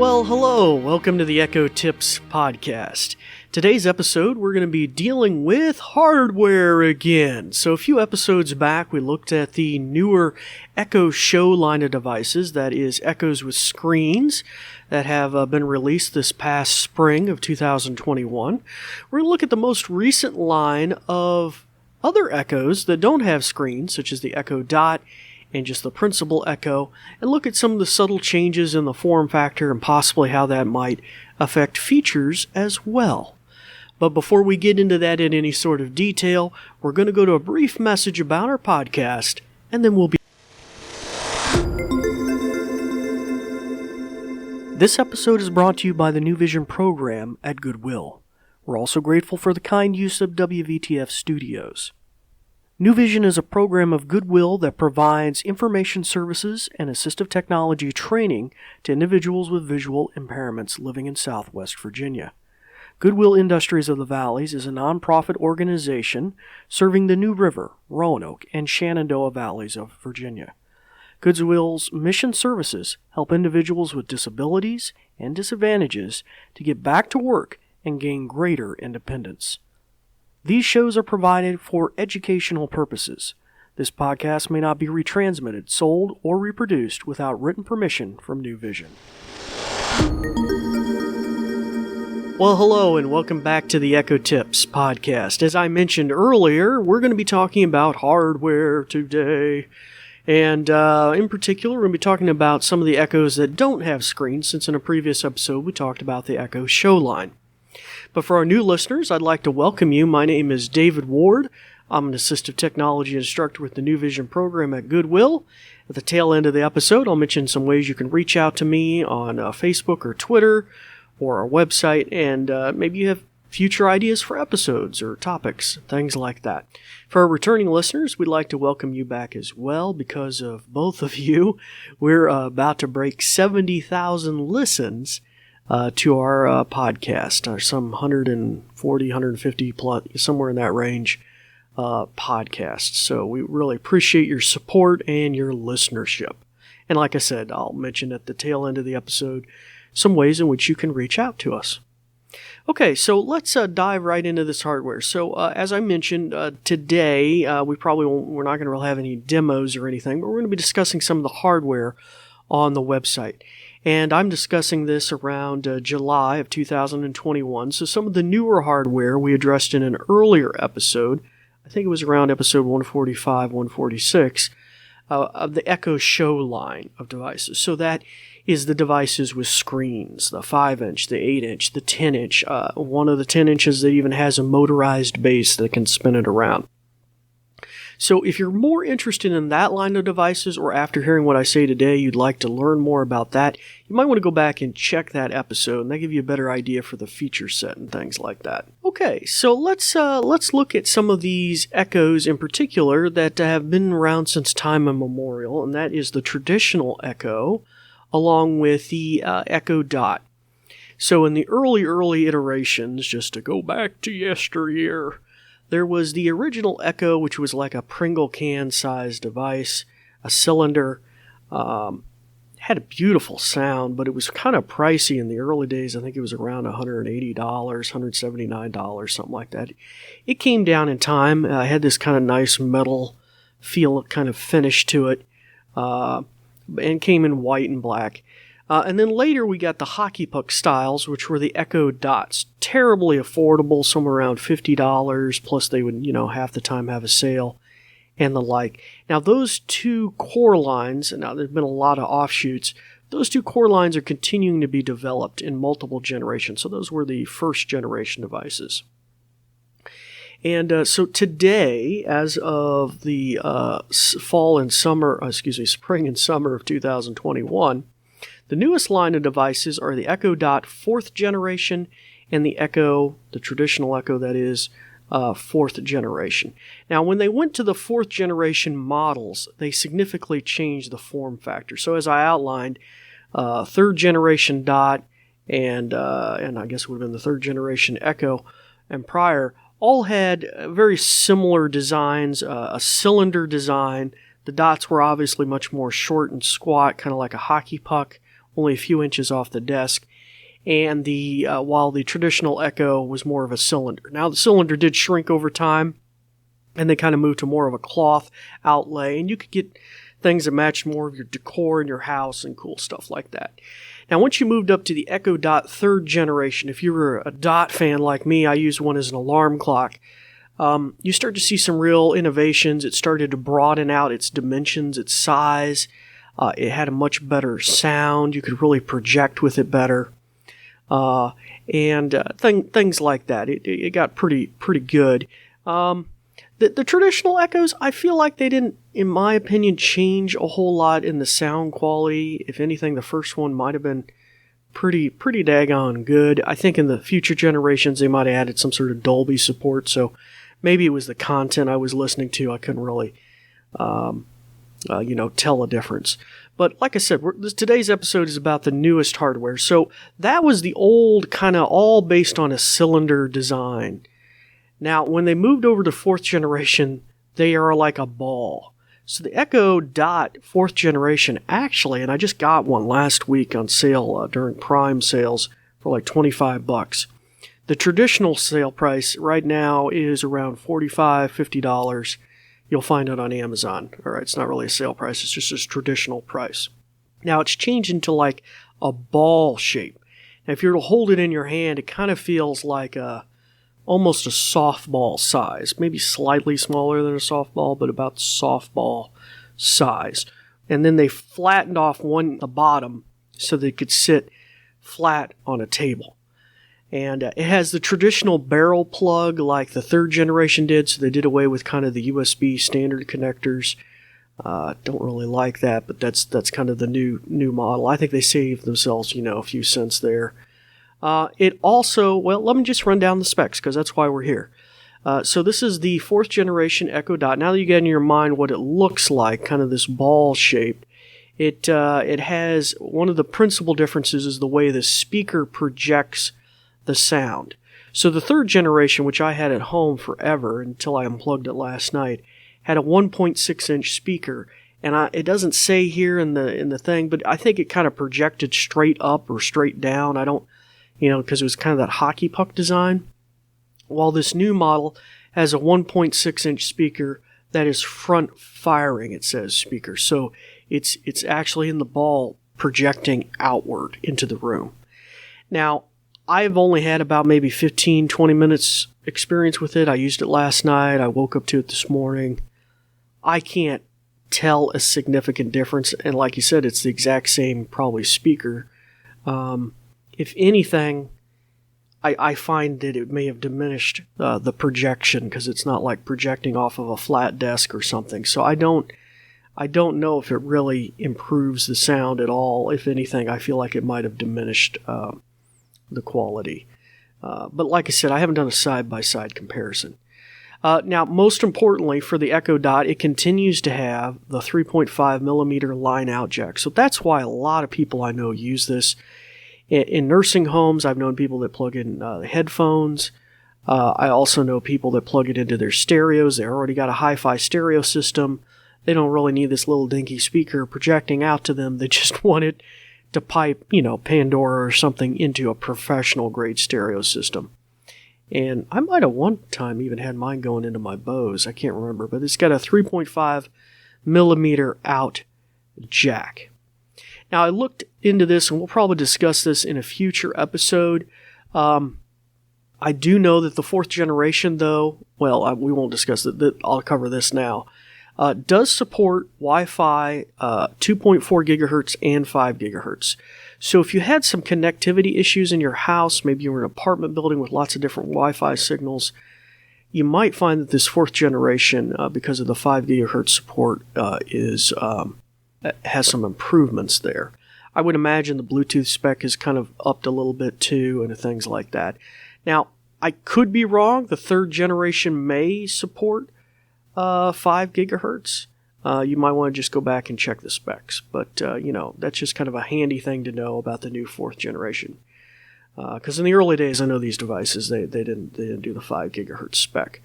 Well, hello. Welcome to the Echo Tips podcast. Today's episode, we're going to be dealing with hardware again. So a few episodes back, we looked at the newer Echo Show line of devices, that is Echoes with screens, that have been released this past spring of 2021. We're going to look at the most recent line of other Echoes that don't have screens, such as the Echo Dot and just the principal Echo, and look at some of the subtle changes in the form factor and possibly how that might affect features as well. But before we get into that in any sort of detail, we're going to go to a brief message about our podcast, and then we'll be... This episode is brought to you by the New Vision program at Goodwill. We're also grateful for the kind use of WVTF Studios. New Vision is a program of Goodwill that provides information services and assistive technology training to individuals with visual impairments living in Southwest Virginia. Goodwill Industries of the Valleys is a nonprofit organization serving the New River, Roanoke, and Shenandoah Valleys of Virginia. Goodwill's mission services help individuals with disabilities and disadvantages to get back to work and gain greater independence. These shows are provided for educational purposes. This podcast may not be retransmitted, sold, or reproduced without written permission from New Vision. Well, hello, and welcome back to the Echo Tips podcast. As I mentioned earlier, we're going to be talking about hardware today. And in particular, we're going to be talking about some of the Echoes that don't have screens, since in a previous episode we talked about the Echo Show line. But for our new listeners, I'd like to welcome you. My name is David Ward. I'm an assistive technology instructor with the New Vision program at Goodwill. At the tail end of the episode, I'll mention some ways you can reach out to me on Facebook or Twitter or our website, and maybe you have future ideas for episodes or topics, things like that. For our returning listeners, we'd like to welcome you back as well. Because of both of you, we're about to break 70,000 listens to our podcast, or some 140, 150 plus, somewhere in that range, podcasts. So we really appreciate your support and your listenership. And like I said, I'll mention at the tail end of the episode some ways in which you can reach out to us. Okay, so let's dive right into this hardware. So as I mentioned, today we're not going to really have any demos or anything, but we're going to be discussing some of the hardware on the website. And I'm discussing this around July of 2021. So some of the newer hardware we addressed in an earlier episode, I think it was around episode 145, 146, of the Echo Show line of devices. So that is the devices with screens, the 5-inch, the 8-inch, the 10-inch, one of the 10 inches that even has a motorized base that can spin it around. So if you're more interested in that line of devices, or after hearing what I say today, you'd like to learn more about that, you might want to go back and check that episode, and that give you a better idea for the feature set and things like that. Okay, so let's look at some of these Echoes in particular that have been around since time immemorial, and that is the traditional Echo, along with the Echo Dot. So in the early iterations, just to go back to yesteryear, there was the original Echo, which was like a Pringle can-sized device, a cylinder. Had a beautiful sound, but it was kind of pricey in the early days. I think it was around $180, $179, something like that. It came down in time. Had this kind of nice metal feel, kind of finish to it, and came in white and black. And then later we got the hockey puck styles, which were the Echo Dots. Terribly affordable, somewhere around $50, plus they would, half the time have a sale and the like. Now those two core lines, and now there's been a lot of offshoots, those two core lines are continuing to be developed in multiple generations. So those were the first generation devices. And so today, as of the spring and summer of 2021, the newest line of devices are the Echo Dot 4th generation and the Echo, the traditional Echo that is, 4th generation. Now, when they went to the 4th generation models, they significantly changed the form factor. So as I outlined, 3rd generation Dot and I guess it would have been the 3rd generation Echo and prior, all had very similar designs, a cylinder design. The dots were obviously much more short and squat, kind of like a hockey puck, only a few inches off the desk. And while the traditional Echo was more of a cylinder. Now, the cylinder did shrink over time, and they kind of moved to more of a cloth outlay, and you could get things that matched more of your decor in your house and cool stuff like that. Now, once you moved up to the Echo Dot 3rd generation, if you were a Dot fan like me, I used one as an alarm clock, you start to see some real innovations. It started to broaden out its dimensions, its size. It had a much better sound. You could really project with it better. Things like that. It got pretty good. The traditional Echoes, I feel like they didn't, in my opinion, change a whole lot in the sound quality. If anything, the first one might have been pretty daggone good. I think in the future generations, they might have added some sort of Dolby support, so maybe it was the content I was listening to. I couldn't really, tell a difference. But like I said, today's episode is about the newest hardware. So that was the old kind of all based on a cylinder design. Now, when they moved over to 4th generation, they are like a ball. So the Echo Dot 4th generation actually, and I just got one last week on sale during Prime sales for like $25. The traditional sale price right now is around $45, $50. You'll find it on Amazon. All right, it's not really a sale price. It's just this traditional price. Now, it's changed into like a ball shape. Now, if you were to hold it in your hand, it kind of feels like almost a softball size, maybe slightly smaller than a softball, but about softball size. And then they flattened off the bottom so they could sit flat on a table. And it has the traditional barrel plug like the 3rd generation did, so they did away with kind of the USB standard connectors. Don't really like that, but that's kind of the new model. I think they saved themselves, a few cents there. It also, let me just run down the specs because that's why we're here. So this is the 4th generation Echo Dot. Now that you get in your mind what it looks like, kind of this ball shape, it has one of the principal differences is the way the speaker projects the sound. So the 3rd generation, which I had at home forever until I unplugged it last night, had a 1.6-inch speaker. And it doesn't say here in the thing, but I think it kind of projected straight up or straight down. I don't, because it was kind of that hockey puck design. While this new model has a 1.6-inch speaker that is front firing, it says speaker. So it's actually in the ball projecting outward into the room. Now, I've only had about maybe 15, 20 minutes experience with it. I used it last night. I woke up to it this morning. I can't tell a significant difference. And like you said, it's the exact same probably speaker. If anything, I find that it may have diminished the projection because it's not like projecting off of a flat desk or something. So I don't know if it really improves the sound at all. If anything, I feel like it might have diminished the quality. But like I said, I haven't done a side-by-side comparison. Now, most importantly for the Echo Dot, it continues to have the 3.5 millimeter line-out jack. So that's why a lot of people I know use this. In nursing homes, I've known people that plug in headphones. I also know people that plug it into their stereos. They already got a hi-fi stereo system. They don't really need this little dinky speaker projecting out to them. They just want it to pipe, Pandora or something into a professional grade stereo system. And I might have one time even had mine going into my Bose. I can't remember, but it's got a 3.5 millimeter out jack. Now, I looked into this, and we'll probably discuss this in a future episode. I do know that the 4th generation, though, we won't discuss it. I'll cover this now. Does support Wi-Fi 2.4 gigahertz and 5 gigahertz. So if you had some connectivity issues in your house, maybe you were in an apartment building with lots of different Wi-Fi signals, you might find that this 4th generation, because of the 5 gigahertz support, has some improvements there. I would imagine the Bluetooth spec is kind of upped a little bit too, and things like that. Now, I could be wrong. The 3rd generation may support 5 gigahertz. You might want to just go back and check the specs. But, that's just kind of a handy thing to know about the new 4th generation. Because in the early days, I know these devices, they didn't do the 5 gigahertz spec.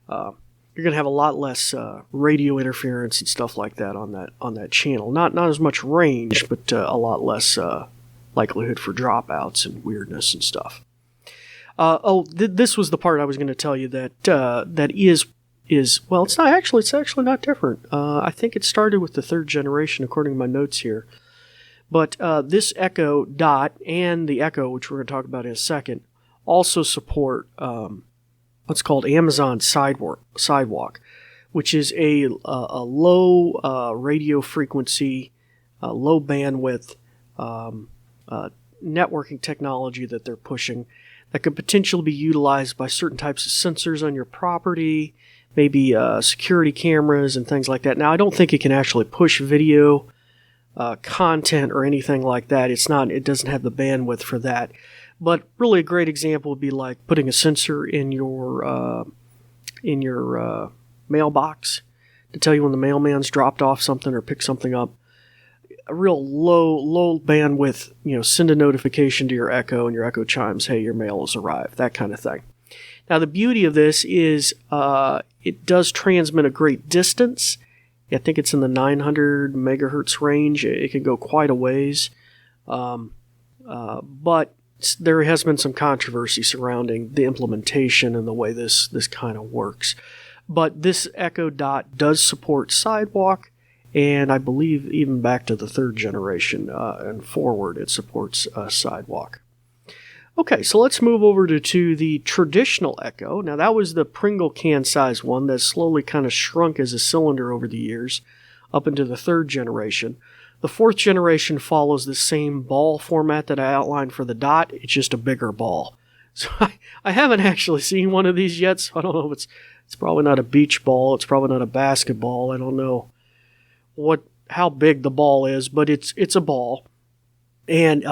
You're going to have a lot less radio interference and stuff like that on that channel. Not as much range, but a lot less likelihood for dropouts and weirdness and stuff. This was the part I was going to tell you that is well, it's actually not different. I think it started with the 3rd generation, according to my notes here. But this Echo Dot and the Echo, which we're going to talk about in a second, also support what's called Amazon Sidewalk, which is a low radio frequency, low bandwidth networking technology that they're pushing that could potentially be utilized by certain types of sensors on your property, maybe security cameras and things like that. Now, I don't think it can actually push video content or anything like that. It doesn't have the bandwidth for that. But really a great example would be like putting a sensor in your mailbox to tell you when the mailman's dropped off something or picked something up. A real low bandwidth, send a notification to your Echo and your Echo chimes, hey, your mail has arrived, that kind of thing. Now, the beauty of this is it does transmit a great distance. I think it's in the 900 megahertz range. It can go quite a ways. But there has been some controversy surrounding the implementation and the way this kind of works. But this Echo Dot does support Sidewalk, and I believe even back to the 3rd generation and forward, it supports Sidewalk. Okay, so let's move over to the traditional Echo. Now, that was the Pringle can size one that slowly kind of shrunk as a cylinder over the years, up into the 3rd generation. The 4th generation follows the same ball format that I outlined for the Dot. It's just a bigger ball. So I haven't actually seen one of these yet, so I don't know if it's probably not a beach ball. It's probably not a basketball. I don't know how big the ball is, but it's a ball. And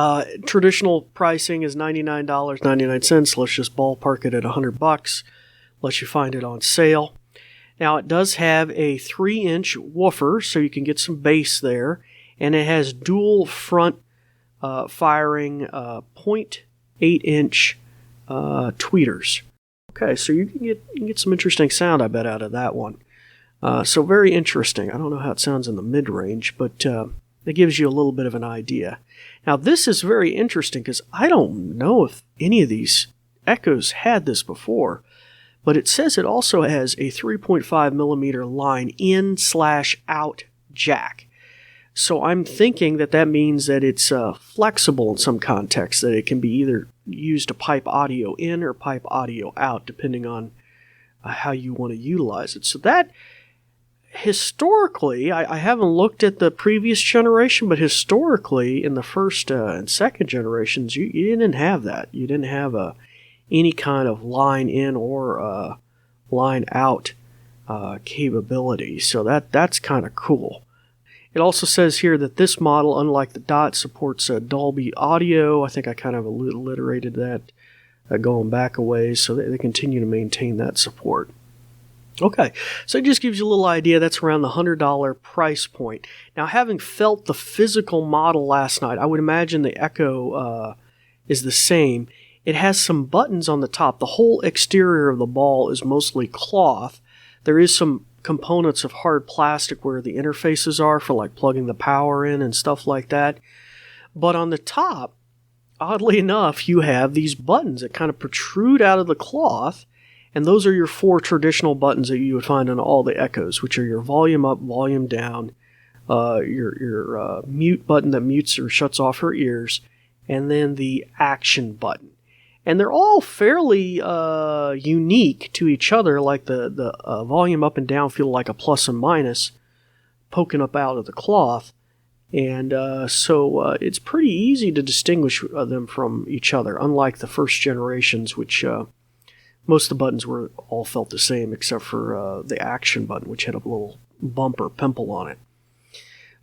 traditional pricing is $99.99. Let's just ballpark it at $100 unless you find it on sale. Now, it does have a 3-inch woofer, so you can get some bass there. And it has dual front firing 0.8-inch tweeters. Okay, so you can get some interesting sound, I bet, out of that one. So very interesting. I don't know how it sounds in the mid-range, but it gives you a little bit of an idea. Now, this is very interesting because I don't know if any of these Echoes had this before, but it says it also has a 3.5 millimeter line in/out jack. So I'm thinking that means that it's flexible in some contexts, that it can be either used to pipe audio in or pipe audio out, depending on how you want to utilize it. So that, historically, I haven't looked at the previous generation, but historically, in the 1st and 2nd generations, you didn't have that. You didn't have any kind of line in or line out capability. So that's kind of cool. It also says here that this model, unlike the Dot, supports Dolby Audio. I think I kind of alliterated that going back a ways, so they continue to maintain that support. Okay, so it just gives you a little idea. That's around the $100 price point. Now, having felt the physical model last night, I would imagine the Echo is the same. It has some buttons on the top. The whole exterior of the ball is mostly cloth. There is some components of hard plastic where the interfaces are for like plugging the power in and stuff like that. But on the top, oddly enough, you have these buttons that kind of protrude out of the cloth, and those are your 4 traditional buttons that you would find on all the Echoes, which are your volume up, volume down, your mute button that mutes or shuts off her ears, and then the action button. And they're all fairly unique to each other, like the volume up and down feel like a plus and minus poking up out of the cloth. And so it's pretty easy to distinguish them from each other, unlike the 1st generations, which most of the buttons were all felt the same, except for the action button, which had a little bump or pimple on it.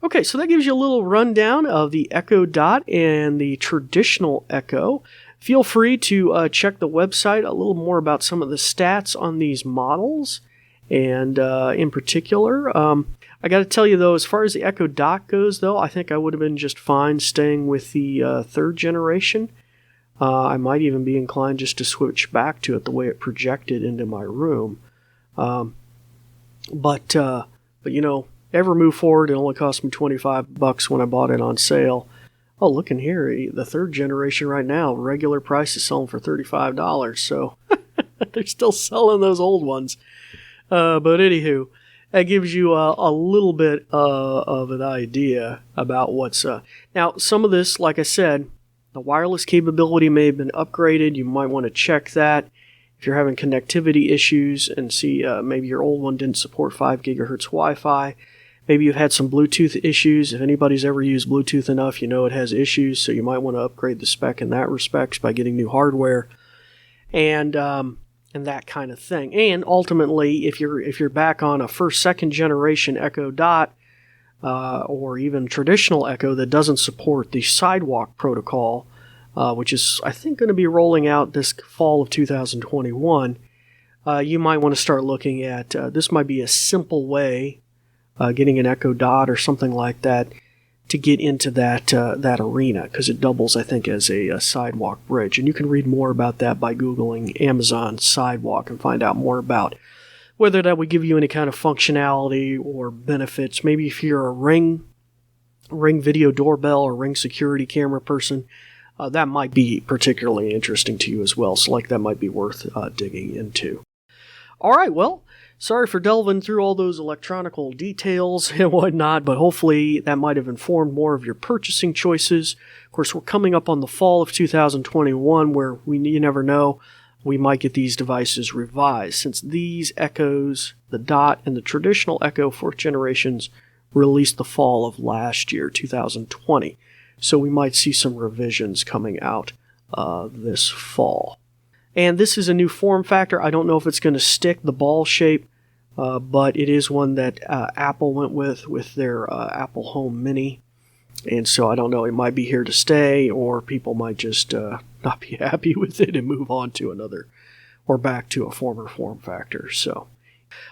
Okay, so that gives you a little rundown of the Echo Dot and the traditional Echo. Feel free to check the website a little more about some of the stats on these models, and in particular, I got to tell you though, as far as the Echo Dot goes, though, I think I would have been just fine staying with the 3rd generation. I might even be inclined just to switch back to it the way it projected into my room. But you know, ever move forward. It only cost me $25 when I bought it on sale. Oh, look in here. The third generation right now, regular price is selling for $35. So they're still selling those old ones. But anywho, that gives you a little bit of an idea about what's... Now, some of this, like I said, the wireless capability may have been upgraded. You might want to check that if you're having connectivity issues and see maybe your old one didn't support 5 gigahertz Wi-Fi. Maybe you've had some Bluetooth issues. If anybody's ever used Bluetooth enough, you know it has issues, so you might want to upgrade the spec in that respect by getting new hardware and that kind of thing. And ultimately, if you're back on a first, second generation Echo Dot or even traditional Echo that doesn't support the Sidewalk protocol, which is, I think, going to be rolling out this fall of 2021, you might want to start looking at, this might be a simple way, getting an Echo Dot or something like that to get into that arena, because it doubles, I think, as a Sidewalk bridge. And you can read more about that by Googling Amazon Sidewalk and find out more about whether that would give you any kind of functionality or benefits. Maybe if you're a Ring video doorbell or Ring security camera person, that might be particularly interesting to you as well. So that might be worth digging into. All right, well, sorry for delving through all those electronical details and whatnot, but hopefully that might have informed more of your purchasing choices. Of course, we're coming up on the fall of 2021 where you never know, we might get these devices revised, since these Echoes, the Dot and the traditional Echo 4th generations, released the fall of last year, 2020. So we might see some revisions coming out this fall. And this is a new form factor. I don't know if it's going to stick, the ball shape, but it is one that Apple went with their Apple Home Mini. And so I don't know, it might be here to stay, or people might just not be happy with it and move on to another, or back to a former form factor. So,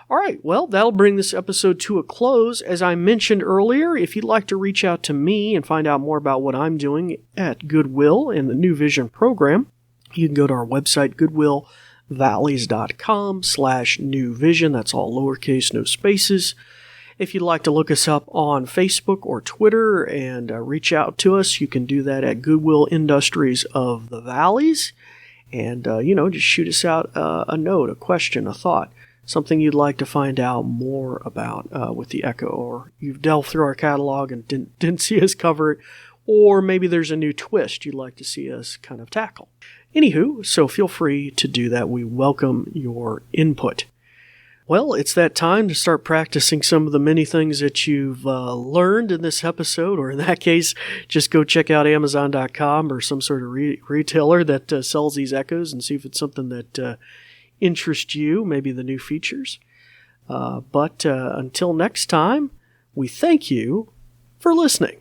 all right, well, that'll bring this episode to a close. As I mentioned earlier, if you'd like to reach out to me and find out more about what I'm doing at Goodwill in the New Vision program, you can go to our website, goodwillvalleys.com/newvision. That's all lowercase, no spaces. If you'd like to look us up on Facebook or Twitter and reach out to us, you can do that at Goodwill Industries of the Valleys. And, just shoot us out a note, a question, a thought, something you'd like to find out more about with the Echo, or you've delved through our catalog and didn't see us cover it, or maybe there's a new twist you'd like to see us kind of tackle. Anywho, so feel free to do that. We welcome your input. Well, it's that time to start practicing some of the many things that you've learned in this episode, or in that case, just go check out Amazon.com or some sort of retailer that sells these Echoes and see if it's something that interests you, maybe the new features. But until next time, we thank you for listening.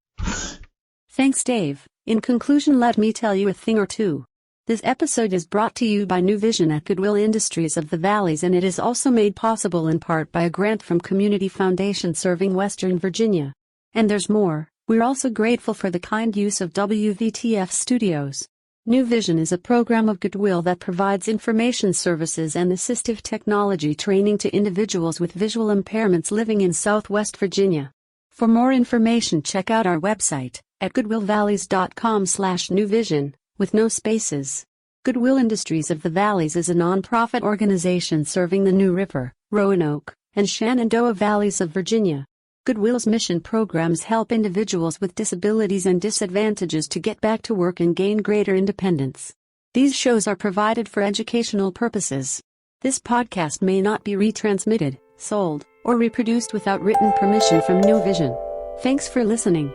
Thanks, Dave. In conclusion, let me tell you a thing or two. This episode is brought to you by New Vision at Goodwill Industries of the Valleys, and it is also made possible in part by a grant from Community Foundation serving Western Virginia. And there's more. We're also grateful for the kind use of WVTF Studios. New Vision is a program of Goodwill that provides information services and assistive technology training to individuals with visual impairments living in Southwest Virginia. For more information, check out our website at goodwillvalleys.com/newvision. with no spaces. Goodwill Industries of the Valleys is a non-profit organization serving the New River, Roanoke, and Shenandoah Valleys of Virginia. Goodwill's mission programs help individuals with disabilities and disadvantages to get back to work and gain greater independence. These shows are provided for educational purposes. This podcast may not be retransmitted, sold, or reproduced without written permission from New Vision. Thanks for listening.